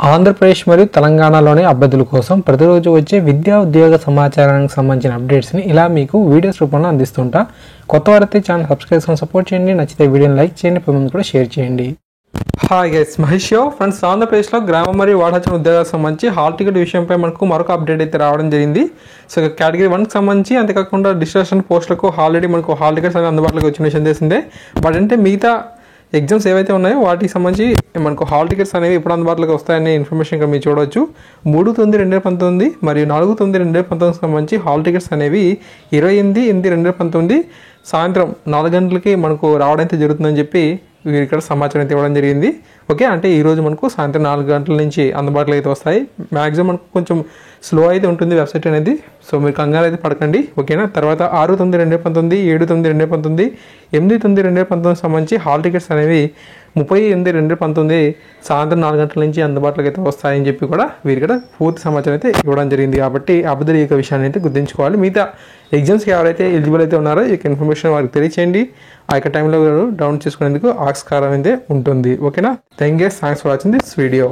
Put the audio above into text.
ఆంధ్రప్రదేశ్ మరియు తెలంగాణలోని అభ్యర్థుల కోసం ప్రతిరోజు వచ్చే విద్యా ఉద్యోగ సమాచారానికి సంబంధించిన అప్డేట్స్ని ఇలా మీకు వీడియోస్ రూపంలో అందిస్తుంటా. కొత్త వారైతే ఛానల్ సబ్స్క్రైబ్ చేసుకొని సపోర్ట్ చేయండి. నచ్చితే వీడియోని లైక్ చేయండి, పది కూడా షేర్ చేయండి. Hi guys, Mahesh friends. ఆంధ్రప్రదేశ్లో గ్రామ మరియు వాటాచన ఉద్యోగాలకు సంబంధించి హాల్ టికెట్ విషయంపై మనకు మరొక అప్డేట్ అయితే రావడం జరిగింది. సో కేటగిరీ 1కి సంబంధించి అంతేకాకుండా డిస్ట్రిక్షన్ పోస్టులకు ఆల్రెడీ మనకు హాల్ టికెట్స్ అనేవి అందుబాటులోకి వచ్చిన విషయం తెలిసిందే. బట్ అంటే మిగతా ఎగ్జామ్స్ ఏవైతే ఉన్నాయో వాటికి సంబంధించి మనకు హాల్ టికెట్స్ అనేవి ఎప్పుడు అందుబాటులోకి వస్తాయనే ఇన్ఫర్మేషన్ ఇక్కడ మీరు చూడవచ్చు. 3/9/2019 మరియు 4/9/2019 సంబంధించి హాల్ టికెట్స్ అనేవి 28/8/2019 సాయంత్రం 4 గంటలకి మనకు రావడం అయితే జరుగుతుందని చెప్పి వీరు ఇక్కడ సమాచారం అయితే ఇవ్వడం జరిగింది. ఓకే, అంటే ఈరోజు మనకు సాయంత్రం 4 గంటల నుంచి అందుబాటులో అయితే వస్తాయి. మ్యాక్సిమం మనకు కొంచెం స్లో అయితే ఉంటుంది వెబ్సైట్ అనేది, సో మీరు కంగారు అయితే పడకండి. ఓకేనా. తర్వాత 6/9/2019, 7/9/2019, 8/9/2019 సంబంధించి హాల్ టికెట్స్ అనేవి 30/8/2019 సాయంత్రం 4 గంటల నుంచి అందుబాటులోకి అయితే వస్తాయని చెప్పి కూడా వీరి ఇక్కడ పూర్తి సమాచారం అయితే ఇవ్వడం జరిగింది. కాబట్టి అభ్యర్థులు ఈ విషయాన్ని అయితే గుర్తుంచుకోవాలి. మిగతా ఎగ్జామ్స్కి ఎవరైతే ఎలిజిబుల్ అయితే ఉన్నారో ఈ ఇన్ఫర్మేషన్ వారికి తెలియచేయండి. ఆ యొక్క టైంలో డౌన్ చేసుకునేందుకు ఆస్కారం అయితే ఉంటుంది. ఓకేనా. Thanks for watching this video.